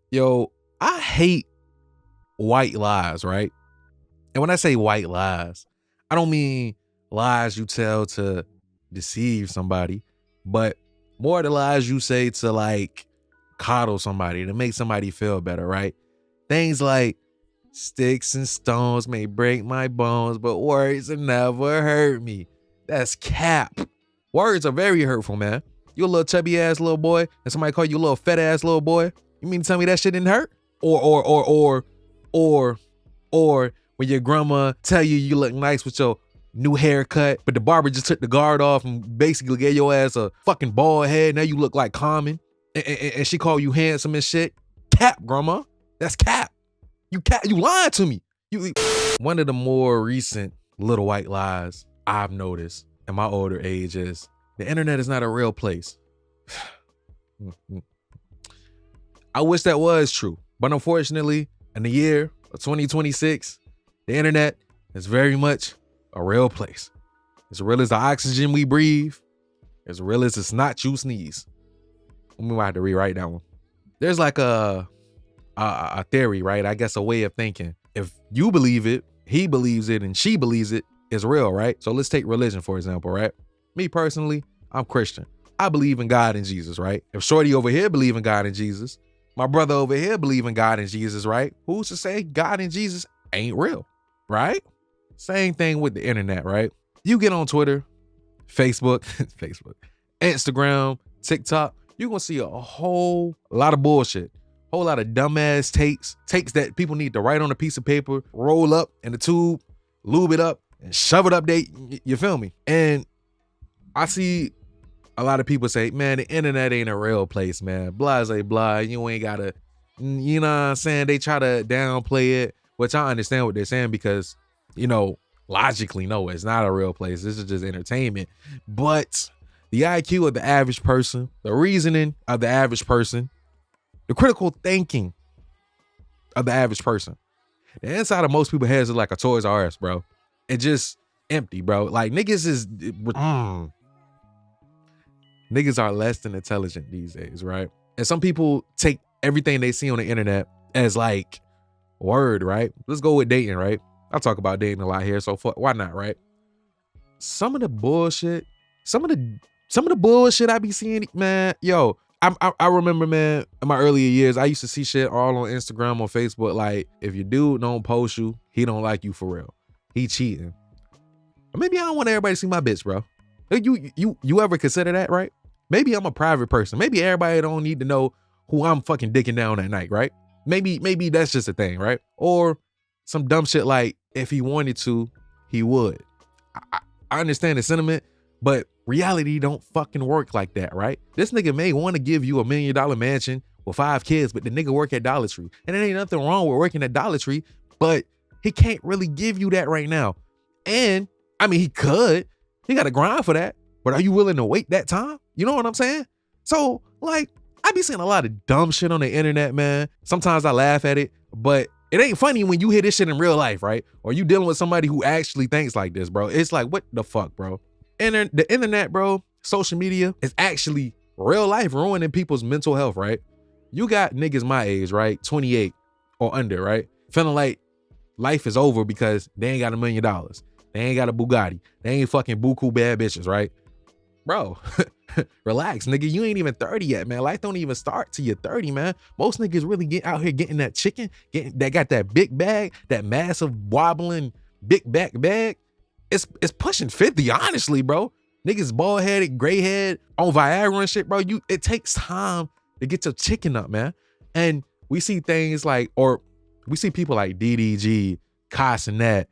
Yo, I hate white lies, right? And when I say white lies, I don't mean lies you tell to deceive somebody, but more the lies you say to like coddle somebody, to make somebody feel better, right? Things like sticks and stones may break my bones, but words will never hurt me. That's cap. Words are very hurtful, man. You a little chubby ass little boy, and somebody call you a little fat ass little boy. You mean to tell me that shit didn't hurt? Or or when your grandma tell you look nice with your new haircut, but the barber just took the guard off and basically gave your ass a fucking bald head. Now you look like Common, and she called you handsome and shit. Cap, grandma. That's cap. You lied to me. One of the more recent little white lies I've noticed in my older age is the internet is not a real place. I wish that was true, but unfortunately, in the year of 2026, the internet is very much a real place. As real as the oxygen we breathe, as real as the snot you sneeze. We might have to rewrite that one. There's like a theory, right? I guess a way of thinking. If you believe it, he believes it, and she believes it, it's real, right? So let's take religion, for example, right? Me personally, I'm Christian. I believe in God and Jesus, right? If Shorty over here believe in God and Jesus, my brother over here believe in God and Jesus, right? Who's to say God and Jesus ain't real, right? Same thing with the internet, right? You get on Twitter, Facebook, Instagram, TikTok, you're gonna see a whole lot of bullshit, whole lot of dumbass takes that people need to write on a piece of paper, roll up in the tube, lube it up, and shove it up there. You feel me? And I see a lot of people say, man, the internet ain't a real place, man. Blase blah. You ain't gotta, you know what I'm saying? They try to downplay it, which I understand what they're saying because, logically, no, it's not a real place. This is just entertainment. But the IQ of the average person, the reasoning of the average person, the critical thinking of the average person, the inside of most people's heads is like a Toys R Us, bro. It just empty, bro. Like niggas are less than intelligent these days, right? And some people take everything they see on the internet as like word, right? Let's go with dating, right? I talk about dating a lot here, so why not, right? Some of the bullshit I be seeing, man, yo, I remember, man, in my earlier years, I used to see shit all on Instagram, on Facebook, like, if your dude don't post you, he don't like you for real. He cheating. Or maybe I don't want everybody to see my bitch, bro. You ever consider that, right? Maybe I'm a private person. Maybe everybody don't need to know who I'm fucking dicking down at night, right? Maybe that's just a thing, right? Or some dumb shit like, if he wanted to, he would. I understand the sentiment, but reality don't fucking work like that, right? This nigga may want to give you $1 million mansion with 5 kids, but the nigga work at Dollar Tree. And there ain't nothing wrong with working at Dollar Tree, but he can't really give you that right now. And I mean, he could. He got to grind for that. But are you willing to wait that time? You know what I'm saying? So, like, I be seeing a lot of dumb shit on the internet, man. Sometimes I laugh at it, but it ain't funny when you hear this shit in real life, right? Or you dealing with somebody who actually thinks like this, bro. It's like, what the fuck, bro? The internet, bro, social media is actually real life ruining people's mental health, right? You got niggas my age, right? 28 or under, right? Feeling like life is over because they ain't got $1 million. They ain't got a Bugatti. They ain't fucking buku bad bitches, right? Bro, relax, nigga. You ain't even 30 yet, man. Life don't even start till you're 30, man. Most niggas really get out here getting that chicken, that got that big bag, that massive wobbling big back bag. It's pushing 50, honestly, bro. Niggas bald headed, gray head, on Viagra and shit, bro. It takes time to get your chicken up, man. And we see things like, or we see people like DDG, Kai Cenat,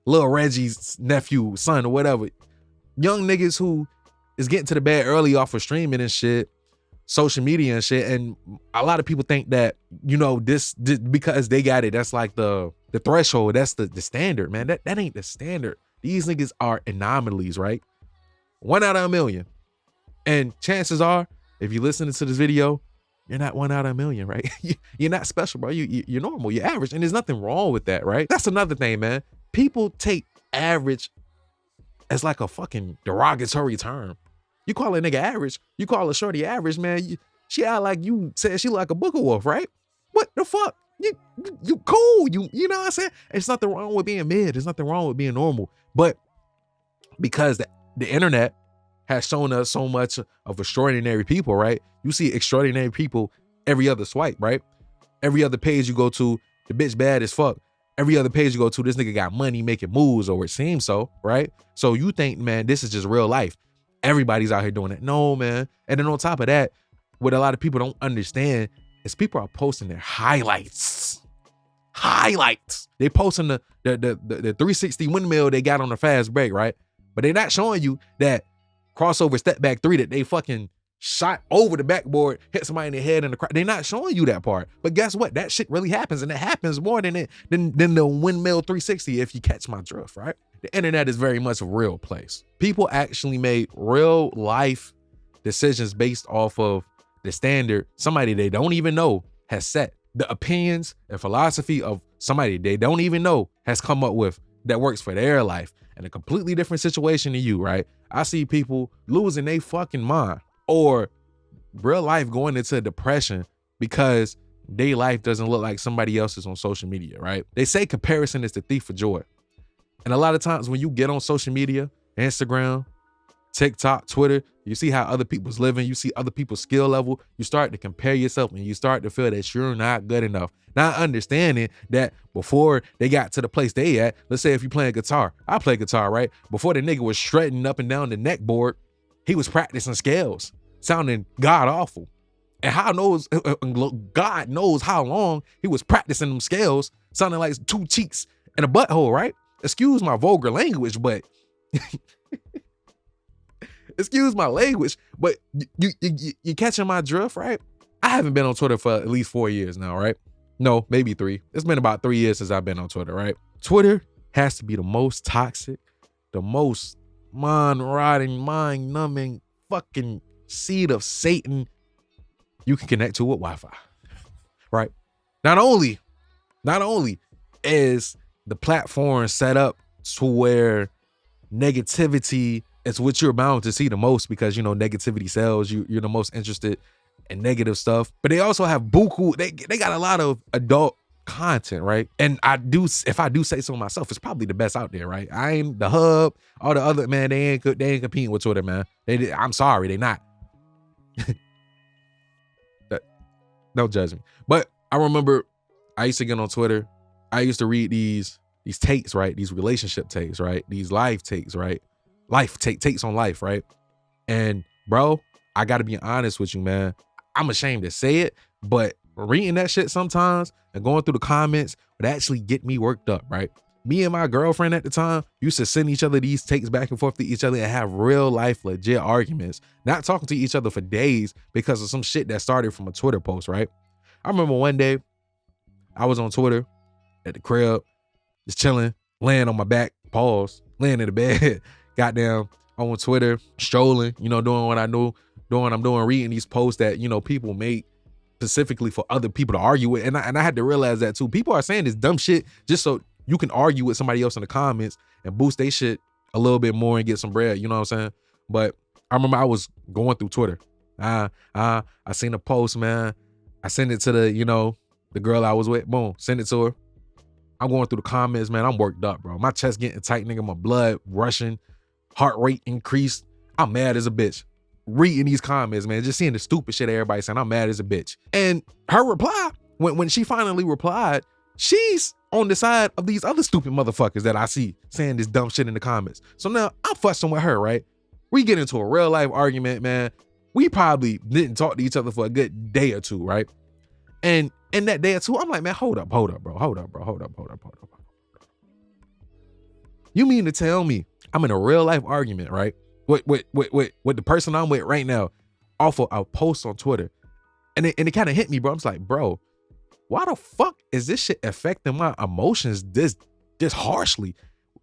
Lil Reggie's nephew, son, or whatever. Young niggas who is getting to the bed early off of streaming and shit, social media and shit. And a lot of people think that, this because they got it, that's like the threshold, that's the standard, man. That ain't the standard. These niggas are anomalies, right? 1 out of 1 million. And chances are, if you're listening to this video, you're not 1 out of 1 million, right? You're not special, bro. You're normal, you're average. And there's nothing wrong with that, right? That's another thing, man. People take average as like a fucking derogatory term. You call a nigga average, you call a shorty average, man. She act like you said she like a booger wolf, right? What the fuck? You cool. You know what I'm saying? It's nothing wrong with being mid. There's nothing wrong with being normal. But because the internet has shown us so much of extraordinary people, right? You see extraordinary people every other swipe, right? Every other page you go to, the bitch bad as fuck. Every other page you go to, this nigga got money making moves, or it seems so, right? So you think, man, this is just real life. Everybody's out here doing it. No, man. And then on top of that, what a lot of people don't understand is people are posting their highlights. Highlights. They posting the 360 windmill they got on the fast break, right? But they're not showing you that crossover step back three that they fucking shot over the backboard, hit somebody in the head in the crowd. They're not showing you that part. But guess what? That shit really happens, and it happens more than the windmill 360, if you catch my drift, right? The internet is very much a real place. People actually made real life decisions based off of the standard somebody they don't even know has set. The opinions and philosophy of somebody they don't even know has come up with that works for their life in a completely different situation than you, right? I see people losing their fucking mind, or real life going into depression because their life doesn't look like somebody else's on social media, right? They say comparison is the thief of joy. And a lot of times when you get on social media, Instagram, TikTok, Twitter, you see how other people's living, you see other people's skill level, you start to compare yourself and you start to feel that you're not good enough. Not understanding that before they got to the place they at, let's say if you're playing guitar, I play guitar, right? Before the nigga was shredding up and down the neck board, he was practicing scales, sounding god awful. And God knows how long he was practicing them scales, sounding like two cheeks and a butthole, right? Excuse my vulgar language, but excuse my language, but you catching my drift, right? I haven't been on Twitter for at least 4 years now, right? No, maybe 3. It's been about 3 years since I've been on Twitter, right? Twitter has to be the most toxic, the most mind-rotting, mind-numbing fucking seed of Satan you can connect to with Wi-Fi, right? Not only is the platform set up to where negativity is what you're bound to see the most, because you know negativity sells. You're the most interested in negative stuff. But they also have buku. They got a lot of adult content, right? And if I do say so myself, it's probably the best out there, right? I ain't the hub. All the other, man, they ain't competing with Twitter, man. I'm sorry, they not. Don't judge me. But I remember I used to get on Twitter. I used to read these takes, right? These relationship takes, right? These life takes, right? Takes on life, right? And bro, I gotta be honest with you, man. I'm ashamed to say it, but reading that shit sometimes and going through the comments would actually get me worked up, right? Me and my girlfriend at the time used to send each other these takes back and forth to each other and have real life legit arguments, not talking to each other for days because of some shit that started from a Twitter post, right? I remember one day I was on Twitter at the crib, just chilling, laying on my back, laying in the bed, goddamn on Twitter, strolling, doing what I'm doing, reading these posts that, people make specifically for other people to argue with. And I had to realize that too. People are saying this dumb shit just so you can argue with somebody else in the comments and boost their shit a little bit more and get some bread. You know what I'm saying? But I remember I was going through Twitter. I seen a post, man. I sent it to the girl I was with. Boom, send it to her. I'm going through the comments, man. I'm worked up, bro. My chest getting tight, nigga. My blood rushing, heart rate increased. I'm mad as a bitch. Reading these comments, man, just seeing the stupid shit everybody saying, I'm mad as a bitch. And her reply, when she finally replied, she's on the side of these other stupid motherfuckers that I see saying this dumb shit in the comments. So now I'm fussing with her, right? We get into a real life argument, man. We probably didn't talk to each other for a good day or two, right? And in that day or two, I'm like, man, hold up, bro. You mean to tell me I'm in a real life argument, right? With the person I'm with right now off of a post on Twitter. And it kind of hit me, bro. I'm just like, bro, why the fuck is this shit affecting my emotions this harshly?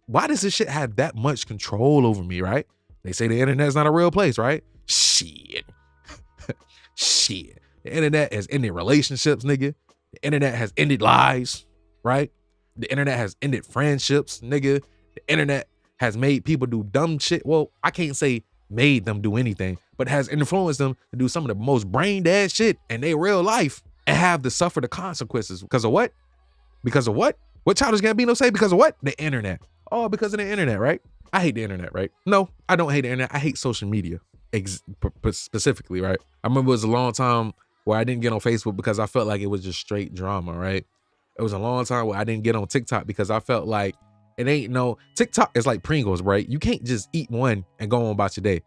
Why does this shit have that much control over me, right? They say the internet's not a real place, right? Shit. The internet has ended relationships, nigga. The internet has ended lives, right? The internet has ended friendships, nigga. The internet has made people do dumb shit. Well, I can't say made them do anything, but has influenced them to do some of the most brain dead shit in their real life and have to suffer the consequences. Because of what? Because of what? What Childish Gambino say? Because of what? The internet. Oh, because of the internet, right? I hate the internet, right? No, I don't hate the internet. I hate social media specifically, right? I remember it was a long time where I didn't get on Facebook because I felt like it was just straight drama, right? It was a long time where I didn't get on TikTok because I felt like it ain't no, TikTok is like Pringles, right? You can't just eat one and go on about your day.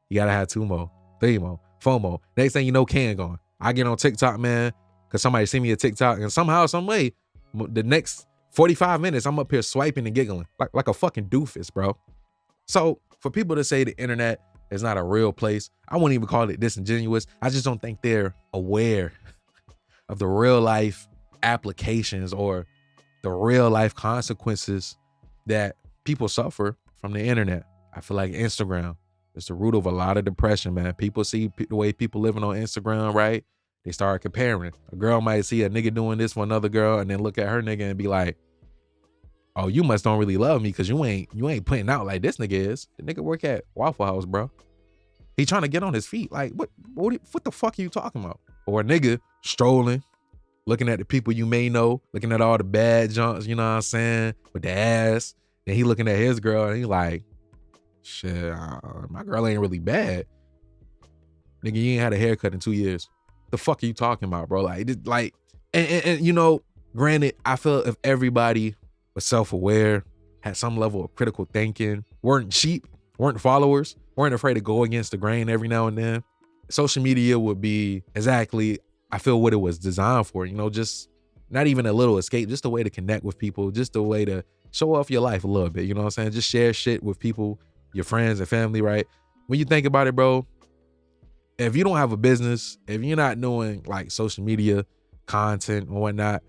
You gotta have 2 more, 3 more, 4 more. Next thing you know, can gone. I get on TikTok, man, because somebody sent me a TikTok and somehow, some way, the next 45 minutes, I'm up here swiping and giggling like a fucking doofus, bro. So for people to say the internet is not a real place, I wouldn't even call it disingenuous. I just don't think they're aware of the real life applications or the real life consequences that people suffer from the internet. I feel like Instagram is the root of a lot of depression, man. People see the way people living on Instagram, right? They start comparing. A girl might see a nigga doing this for another girl and then look at her nigga and be like, oh, you must don't really love me because you ain't putting out like this nigga is. The nigga work at Waffle House, bro. He trying to get on his feet. Like, what the fuck are you talking about? Or a nigga strolling, looking at the people you may know, looking at all the bad junks, you know what I'm saying, with the ass. And he looking at his girl and he like, shit, my girl ain't really bad. Nigga, you ain't had a haircut in 2 years. The fuck are you talking about, bro? Like, and you know, granted, I feel if everybody was self-aware, had some level of critical thinking, weren't cheap, weren't followers, weren't afraid to go against the grain every now and then, social media would be exactly, I feel, what it was designed for. You know, just not even a little escape, just a way to connect with people, just a way to show off your life a little bit. You know what I'm saying? Just share shit with people, your friends and family, right? When you think about it, bro, if you don't have a business, if you're not doing like social media content or whatnot,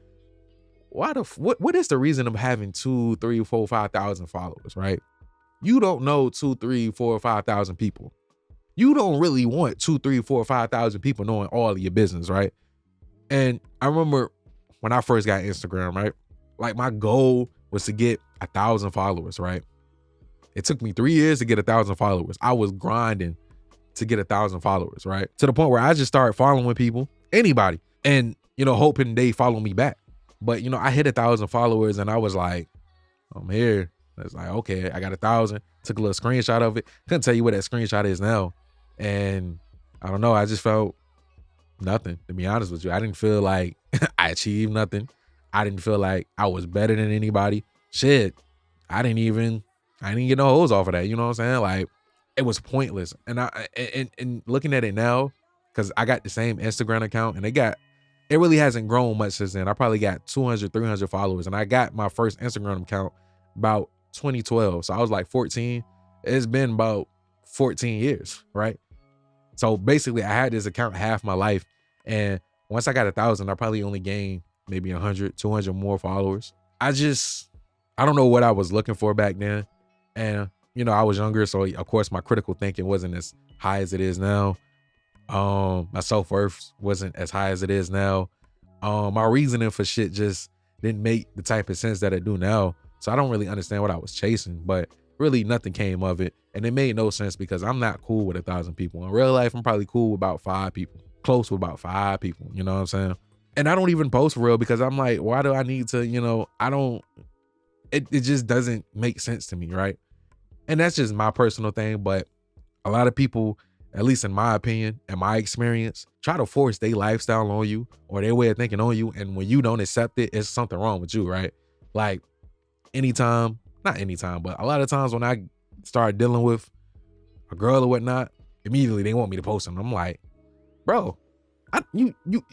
what is the reason of having 2, 3, 4, 5,000 followers, right? You don't know 2, 3, 4, 5,000 people. You don't really want 2, 3, 4, 5,000 people knowing all of your business, right? And I remember when I first got Instagram, right? Like my goal was to get 1,000 followers, right? It took me 3 years to get 1,000 followers. I was grinding to get 1,000 followers, right? To the point where I just started following people, anybody, and, you know, hoping they follow me back. But, you know, I hit 1,000 followers and I was like, I'm here. It's like, okay, I got 1,000. Took a little screenshot of it. Couldn't tell you what that screenshot is now. And I don't know. I just felt nothing, to be honest with you. I didn't feel like I achieved nothing. I didn't feel like I was better than anybody. Shit, I didn't get no hoes off of that. You know what I'm saying? Like, it was pointless. And and looking at it now, because I got the same Instagram account and it really hasn't grown much since then. I probably got 200, 300 followers. And I got my first Instagram account about 2012. So I was like 14. It's been about 14 years, right? So basically I had this account half my life. And once I got 1,000, I probably only gained maybe 100, 200 more followers. I don't know what I was looking for back then. And, you know, I was younger. So of course my critical thinking wasn't as high as it is now. My self-worth wasn't as high as it is now. My reasoning for shit just didn't make the type of sense that I do now. So I don't really understand what I was chasing, but really nothing came of it. And it made no sense because I'm not cool with 1,000 people. In real life, I'm probably cool with about 5 people, close with about 5 people. You know what I'm saying? And I don't even post for real because I'm like, why do I need to, you know, it just doesn't make sense to me, right? And that's just my personal thing. But a lot of people, at least in my opinion and my experience, try to force their lifestyle on you or their way of thinking on you. And when you don't accept it, it's something wrong with you, right? Like not anytime, but a lot of times when I start dealing with a girl or whatnot, immediately they want me to post them. I'm like, bro,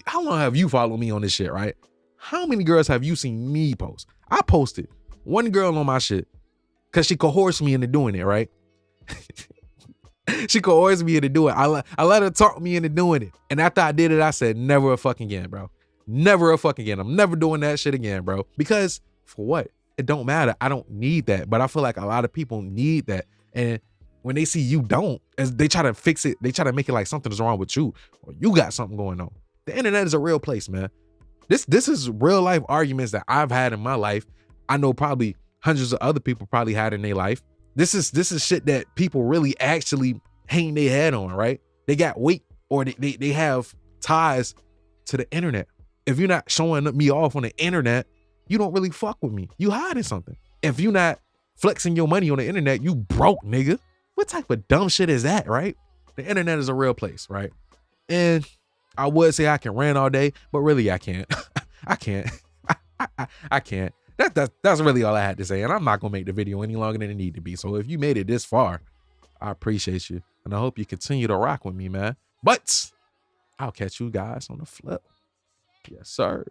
how long have you followed me on this shit, right? How many girls have you seen me post? I posted one girl on my shit because she coerced me into doing it, right? She coerced me into doing it. I let her talk me into doing it. And after I did it, I said, never a fucking again, bro. Never a fucking again. I'm never doing that shit again, bro. Because for what? It don't matter. I don't need that. But I feel like a lot of people need that. And when they see you don't, as they try to fix it, they try to make it like something's wrong with you or you got something going on. The internet is a real place, man. This is real life arguments that I've had in my life. I know probably hundreds of other people probably had in their life. This is shit that people really actually hang their head on, right? They got weight, or they have ties to the internet. If you're not showing me off on the internet, you don't really fuck with me. You hiding something. If you're not flexing your money on the internet, you broke, nigga. What type of dumb shit is that, right? The internet is a real place, right? And I would say I can rant all day, but really I can't. I can't. I can't. That's really all I had to say. And I'm not gonna make the video any longer than it need to be. So if you made it this far, I appreciate you. And I hope you continue to rock with me, man. But I'll catch you guys on the flip. Yes, sir.